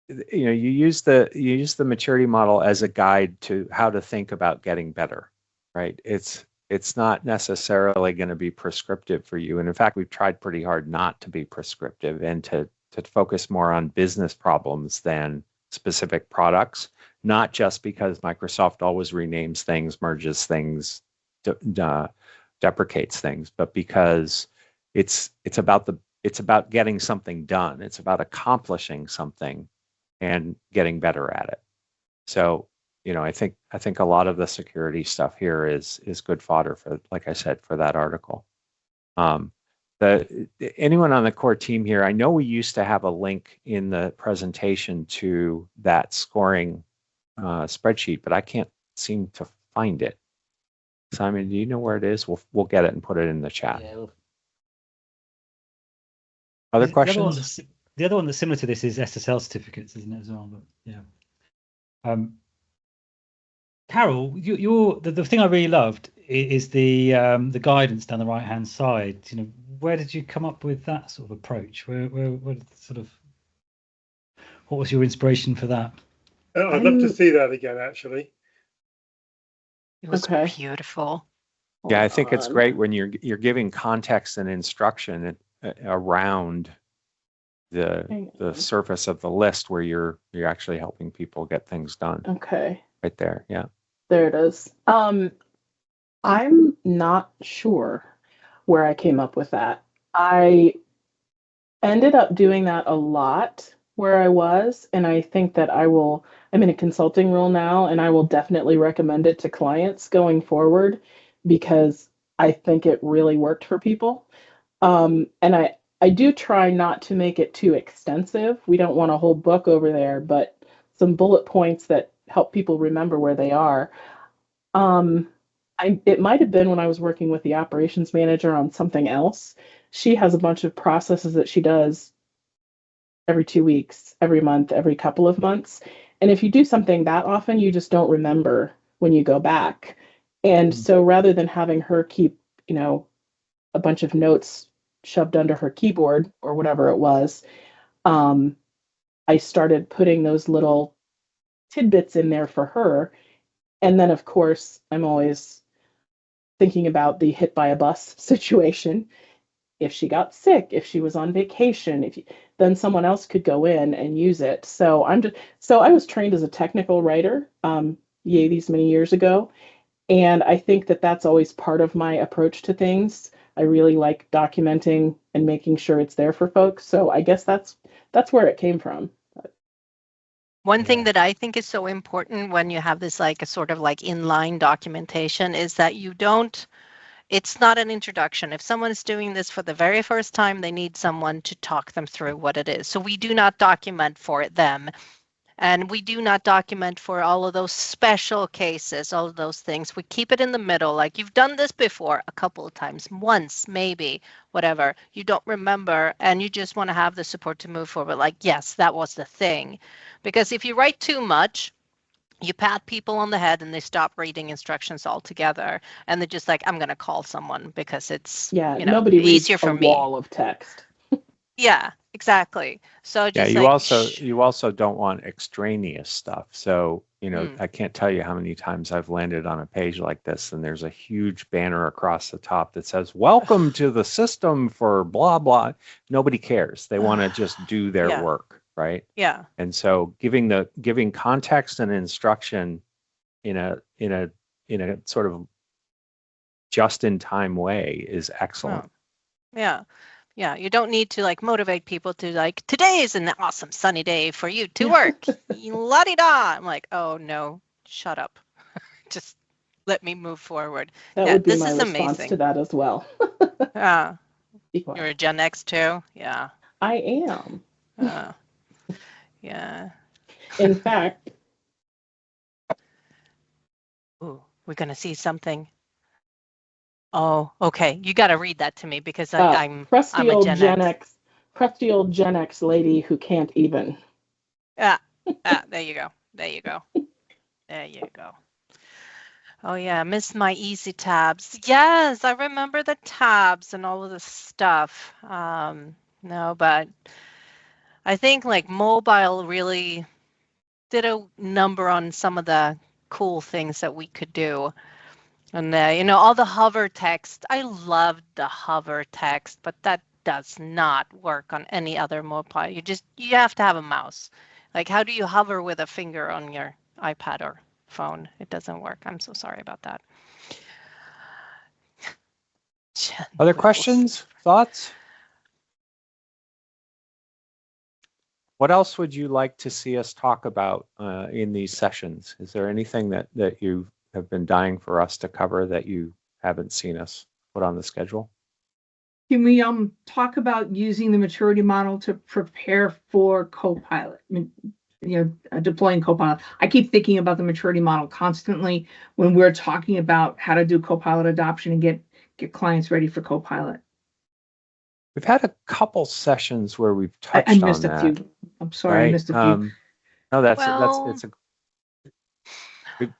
you use the maturity model as a guide to how to think about getting better, right? It's not necessarily going to be prescriptive for you. And in fact, we've tried pretty hard not to be prescriptive and to focus more on business problems than specific products, not just because Microsoft always renames things, merges things, deprecates things, but because it's about getting something done. It's about accomplishing something and getting better at it. So, I think a lot of the security stuff here is good fodder for, like I said, for that article. Anyone on the core team here, I know we used to have a link in the presentation to that scoring spreadsheet, but I can't seem to find it. Simon, do you know where it is? We'll get it and put it in the chat. Yeah. Other questions? The other one that's similar to this is SSL certificates, isn't it, as well? But yeah. Carol, the thing I really loved is the guidance down the right hand side. Where did you come up with that sort of approach? What was your inspiration for that? I'd love to see that again, actually. It was beautiful. Yeah, I think it's great when you're giving context and instruction around the surface of the list where you're actually helping people get things done. Okay. Right there, yeah. There it is. I'm not sure where I came up with that. I ended up doing that a lot where I was, and I think that I'm in a consulting role now, and I will definitely recommend it to clients going forward because I think it really worked for people. And I do try not to make it too extensive. We don't want a whole book over there, but some bullet points that help people remember where they are. It might have been when I was working with the operations manager on something else. She has a bunch of processes that she does every 2 weeks, every month, every couple of months. And if you do something that often, you just don't remember when you go back. And so rather than having her keep, a bunch of notes shoved under her keyboard or whatever it was, I started putting those little tidbits in there for her. And then, of course, I'm always thinking about the hit by a bus situation. If she got sick, if she was on vacation, then someone else could go in and use it. So I was trained as a technical writer, these many years ago, and I think that that's always part of my approach to things. I really like documenting and making sure it's there for folks. So I guess that's where it came from. One thing that I think is so important when you have this like a sort of like inline documentation is that it's not an introduction. If someone is doing this for the very first time, they need someone to talk them through what it is. So we do not document for them. And we do not document for all of those special cases, all of those things. We keep it in the middle. Like you've done this before a couple of times, once, maybe, whatever. You don't remember and you just want to have the support to move forward. Like, yes, that was the thing. Because if you write too much, you pat people on the head and they stop reading instructions altogether. And they're just like, I'm going to call someone because it's nobody reads easier for a me. wall of text. Yeah, exactly. So just you like you also don't want extraneous stuff. So, I can't tell you how many times I've landed on a page like this and there's a huge banner across the top that says, "Welcome to the system for blah blah." Nobody cares. They want to just do their yeah, work, right? yeah. And so giving context and instruction in a sort of just in time way is excellent. Oh, yeah. Yeah, you don't need to like motivate people to like, today is an awesome sunny day for you to work. La-di-da. I'm like, oh no, shut up. Just let me move forward. That Yeah, would be this my is response to amazing. that as well. Yeah, Be you're quiet. a Gen X too? Yeah. I am. Yeah. In fact, Ooh, we're gonna see something. Oh, okay. You got to read that to me because crusty I'm a old Gen X. crusty old Gen X lady who can't even. There you go. There you go. There you go. Oh yeah, miss my easy tabs. Yes, I remember the tabs and all of the stuff. No, but I think like mobile really did a number on some of the cool things that we could do. And all the hover text. I loved the hover text, but that does not work on any other mobile. You have to have a mouse. Like how do you hover with a finger on your iPad or phone? It doesn't work. I'm so sorry about that. Other questions, thoughts? What else would you like to see us talk about in these sessions? Is there anything that you have been dying for us to cover that you haven't seen us put on the schedule? Can we talk about using the maturity model to prepare for Copilot? I mean, deploying Copilot. I keep thinking about the maturity model constantly when we're talking about how to do Copilot adoption and get clients ready for Copilot. We've had a couple sessions where we've I touched missed on a that. few. I'm sorry, I Right? missed a few. No,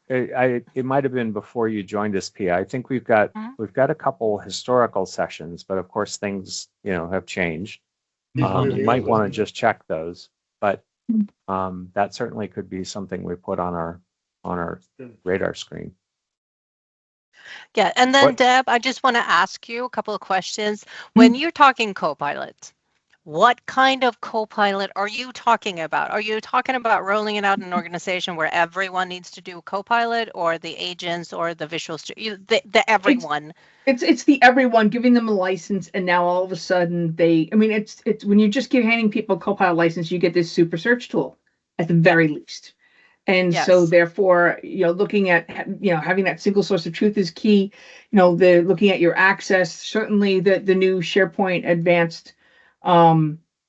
it might have been before you joined us, Pia. I think we've got a couple historical sessions, but of course things have changed. You might want to just check those, but that certainly could be something we put on our radar screen. Yeah, and then Deb, I just want to ask you a couple of questions. When you're talking Copilot, what kind of Copilot are you talking about? Are you talking about rolling it out in an organization where everyone needs to do Copilot, or the agents, or the visual the everyone? It's the everyone, giving them a license, and now all of a sudden it's when you just handing people a Copilot license, you get this super search tool at the very least. And so therefore, looking at, having that single source of truth is key. The looking at your access, certainly the new SharePoint advanced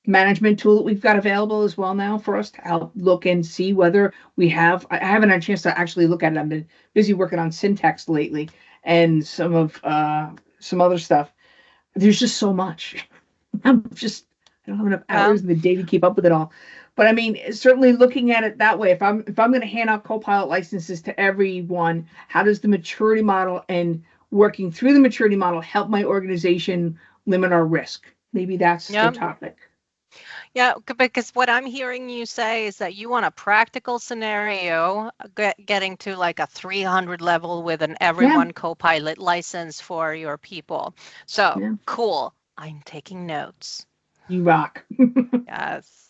management tool that we've got available as well now for us to help look and see whether I haven't had a chance to actually look at it. I've been busy working on syntax lately and some other stuff. There's just so much. I don't have enough hours in the day to keep up with it all. But I mean, certainly looking at it that way, if I'm going to hand out Copilot licenses to everyone, how does the maturity model and working through the maturity model help my organization limit our risk? Maybe that's the topic. Yeah, because what I'm hearing you say is that you want a practical scenario, getting to like a 300 level with an everyone Copilot license for your people. So cool. I'm taking notes. You rock. Yes.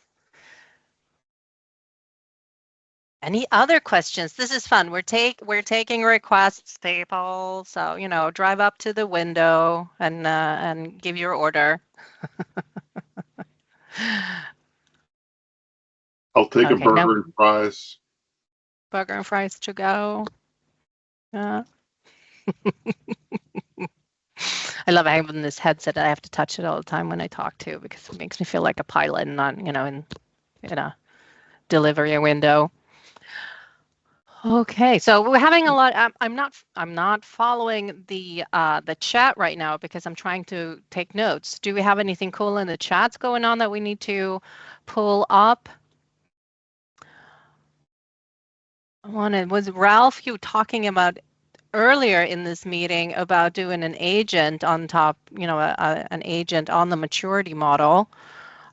Any other questions? This is fun. We're taking requests, people. So drive up to the window and give your order. I'll take a burger and fries. Burger and fries to go. Yeah. I love having this headset. I have to touch it all the time when I talk to, because it makes me feel like a pilot and not, in a delivery window. Okay, so we're having a lot. I'm not following the chat right now because I'm trying to take notes. Do we have anything cool in the chats going on that we need to pull up? Was Ralph, you talking about earlier in this meeting about doing an agent on top, an agent on the maturity model?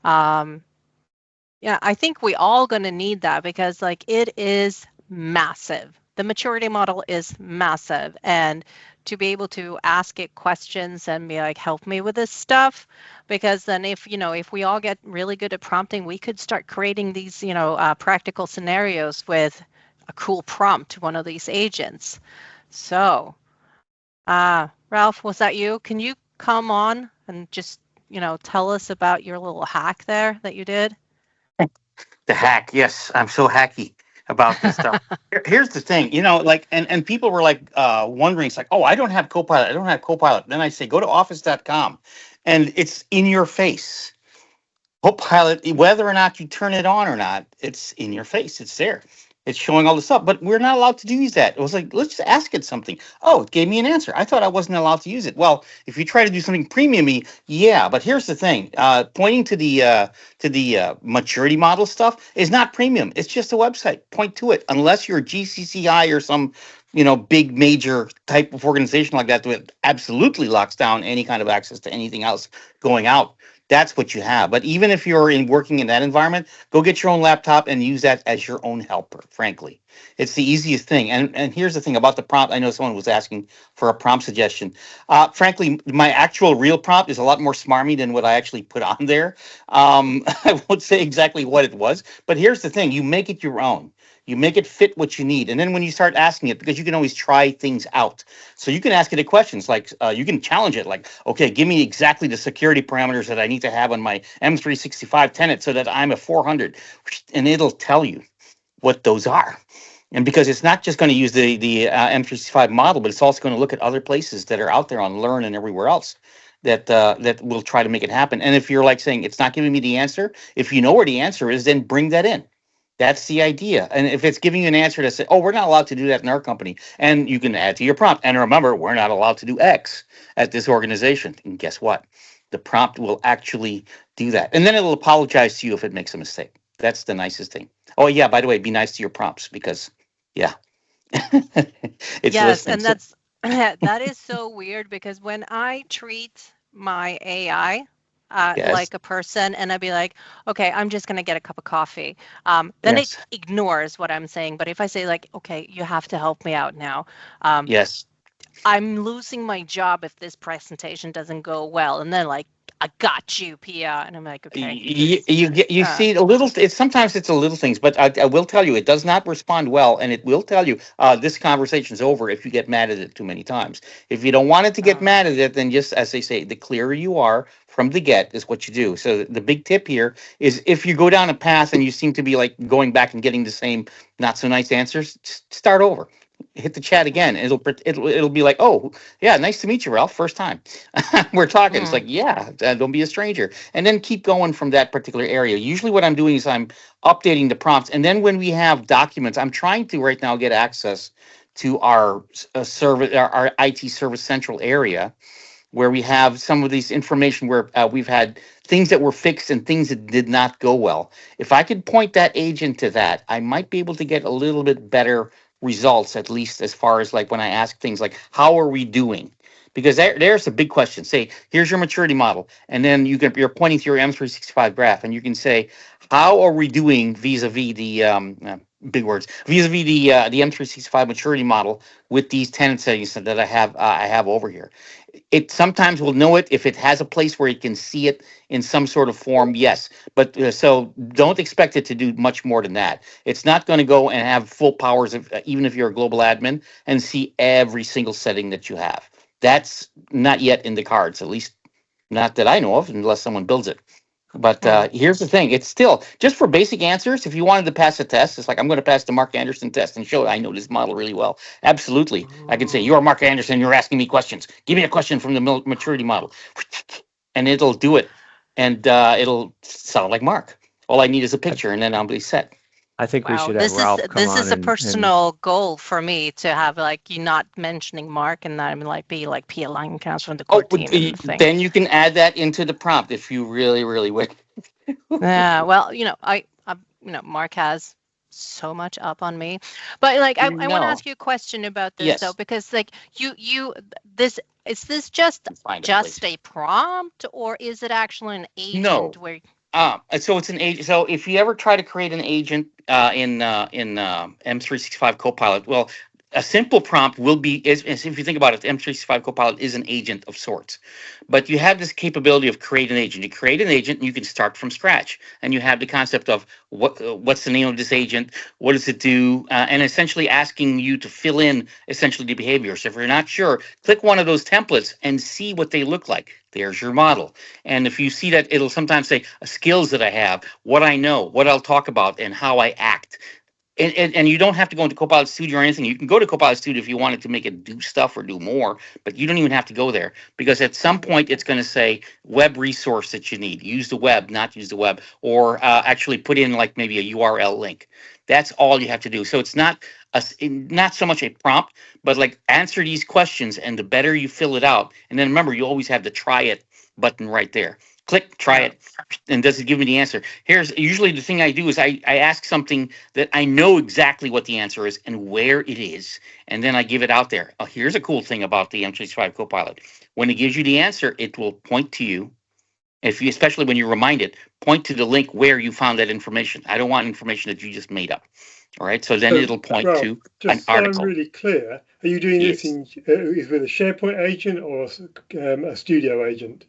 Yeah, I think we all going to need that because like it is massive. The maturity model is massive, and to be able to ask it questions and be like, help me with this stuff, because then if we all get really good at prompting, we could start creating these, practical scenarios with a cool prompt to one of these agents. So, Ralph, was that you? Can you come on and just, tell us about your little hack there that you did? The hack, yes, I'm so hacky about this stuff. Here's the thing, like, and people were like wondering, it's like, oh, I don't have Copilot, I don't have Copilot. Then I say, go to office.com, and it's in your face. Copilot, whether or not you turn it on or not, it's in your face. It's there. It's showing all this stuff, but we're not allowed to use that. It was like, let's just ask it something. Oh, it gave me an answer. I thought I wasn't allowed to use it. Well, if you try to do something premium-y, yeah. But here's the thing: pointing to the maturity model stuff is not premium. It's just a website. Point to it, unless you're GCCI or some big major type of organization like that absolutely locks down any kind of access to anything else going out. That's what you have. But even if you're working in that environment, go get your own laptop and use that as your own helper, frankly. It's the easiest thing. And here's the thing about the prompt. I know someone was asking for a prompt suggestion. Frankly, my actual real prompt is a lot more smarmy than what I actually put on there. I won't say exactly what it was, but here's the thing. You make it your own. You make it fit what you need. And then when you start asking it, because you can always try things out. So you can ask it questions like, you can challenge it like, okay, give me exactly the security parameters that I need to have on my M365 tenant so that I'm a 400. And it'll tell you what those are. And because it's not just going to use the M365 model, but it's also going to look at other places that are out there on Learn and everywhere else that will try to make it happen. And if you're like saying, it's not giving me the answer, if you know where the answer is, then bring that in. That's the idea. And if it's giving you an answer to say, oh, we're not allowed to do that in our company, and you can add to your prompt. And remember, we're not allowed to do X at this organization. And guess what? The prompt will actually do that. And then it'll apologize to you if it makes a mistake. That's the nicest thing. Oh, yeah, by the way, be nice to your prompts because, yeah, it's Yes, listening. and that is so weird because when I treat my AI Yes. like a person and I'd be like, okay, I'm just gonna get a cup of coffee. Then Yes. it ignores what I'm saying. But if I say like, okay, you have to help me out now, Yes. I'm losing my job if this presentation doesn't go well. And then like, I got you, Pia. And I'm like, okay. You see a little. It's sometimes it's a little things, but I will tell you, it does not respond well, and it will tell you this conversation's over if you get mad at it too many times. If you don't want it to get mad at it, then just as they say, the clearer you are from the get is what you do. So the big tip here is if you go down a path and you seem to be like going back and getting the same not so nice answers, start over. Hit the chat again. It'll be like, oh yeah, nice to meet you, Ralph. First time we're talking. It's like, yeah, don't be a stranger, and then keep going from that particular area. Usually, what I'm doing is I'm updating the prompts, and then when we have documents, I'm trying to right now get access to our service, our IT Service Central area, where we have some of these information where we've had things that were fixed and things that did not go well. If I could point that agent to that, I might be able to get a little bit better results, at least as far as like when I ask things like, how are we doing? Because there's a big question. Say, here's your maturity model. And then you're pointing to your M365 graph and you can say, how are we doing vis-a-vis the big words, vis-a-vis the M365 maturity model with these tenant settings that I have over here. It sometimes will know it if it has a place where it can see it in some sort of form. Yes, but so don't expect it to do much more than that. It's not going to go and have full powers of even if you're a global admin and see every single setting that you have. That's not yet in the cards, at least not that I know of, unless someone builds it. But here's the thing. It's still just for basic answers. If you wanted to pass a test, it's like I'm going to pass the Mark Anderson test and show I know this model really well. Absolutely. I can say, you're Mark Anderson. You're asking me questions. Give me a question from the maturity model. And it'll do it. And it'll sound like Mark. All I need is a picture and then I'll be set. I think we should have This Ralph is come on a personal goal for me to have like you not mentioning Mark and I'm like be like Pia Langenkamp from the core team. And Then you can add that into the prompt if you really, really wish. Yeah, well, I Mark has so much up on me, but like I want to ask you a question about this though, because like this is this just a prompt or is it actually an agent where? So it's an agent. So if you ever try to create an agent in M365 Copilot, well, a simple prompt will be is if you think about it, M365 Copilot is an agent of sorts, but you have this capability of create an agent. You create an agent, and you can start from scratch, and you have the concept of what's the name of this agent, what does it do, and essentially asking you to fill in essentially the behavior. So if you're not sure, click one of those templates and see what they look like. There's your model. And if you see that, it'll sometimes say skills that I have, what I know, what I'll talk about, and how I act. And you don't have to go into Copilot Studio or anything. You can go to Copilot Studio if you wanted to make it do stuff or do more, but you don't even have to go there, because at some point it's going to say web resource that you need. Use the web, not use the web, or actually put in like maybe a URL link. That's all you have to do. So it's not not so much a prompt, but like answer these questions, and the better you fill it out. And then remember, you always have the try it button right there. Click, try it, and does it give me the answer? Here's usually the thing I do is I ask something that I know exactly what the answer is and where it is, and then I give it out there. Here's a cool thing about the M365 Copilot. When it gives you the answer, it will point to you. If you, especially when you remind it, point to the link where you found that information. I don't want information that you just made up. All right, so then it'll point to an article. So I'm really clear. Are you doing this in with a SharePoint agent or a Studio agent?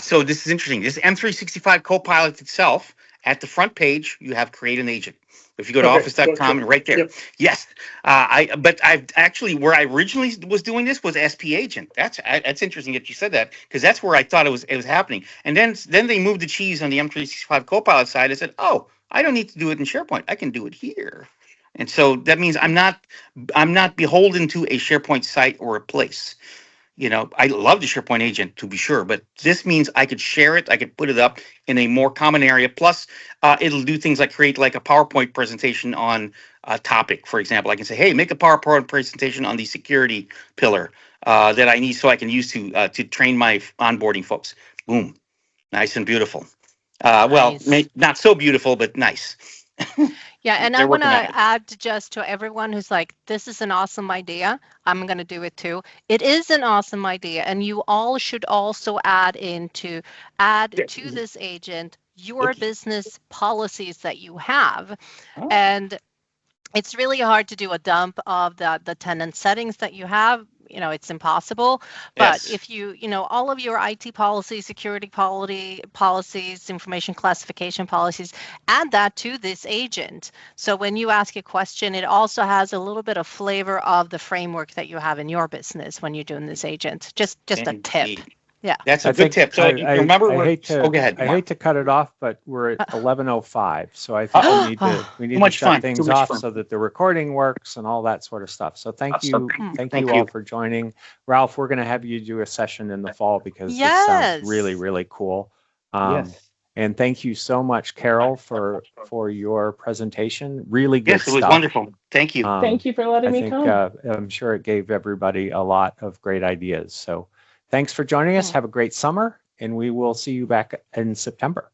So this is interesting. This M365 Copilot itself, at the front page, you have create an agent. If you go to office.com and right there. Yep. Yes. But I've actually, where I originally was doing this was SP agent. That's interesting that you said that, because that's where I thought it was happening. And then they moved the cheese on the M365 Copilot side. I said, oh, I don't need to do it in SharePoint. I can do it here. And so that means I'm not beholden to a SharePoint site or a place. You know, I love the SharePoint agent, to be sure, but this means I could share it. I could put it up in a more common area. Plus, it'll do things like create like a PowerPoint presentation on a topic. For example, I can say, hey, make a PowerPoint presentation on the security pillar that I need so I can use to train my onboarding folks. Boom. Nice and beautiful. Well, not so beautiful, but nice. Yeah, and I want to add just to everyone who's like, this is an awesome idea. I'm going to do it too. It is an awesome idea, and you all should also add to this agent your business policies that you have. Oh. And it's really hard to do a dump of the tenant settings that you have. You know, it's impossible. But if you all of your IT policies, security policies, information classification policies, add that to this agent. So when you ask a question, it also has a little bit of flavor of the framework that you have in your business when you're doing this agent. Just a tip. Yeah, that's a good tip. So remember, I hate to, go ahead, I hate to cut it off, but we're at 11:05, so I think we need to shut things off so that the recording works and all that sort of stuff. So thank you all for joining. Ralph, we're going to have you do a session in the fall because this sounds really, really cool. And thank you so much, Carol, for your presentation. Really good stuff. Yes, it was wonderful. Thank you. Thank you for letting me come. I'm sure it gave everybody a lot of great ideas. So thanks for joining us. Have a great summer, and we will see you back in September.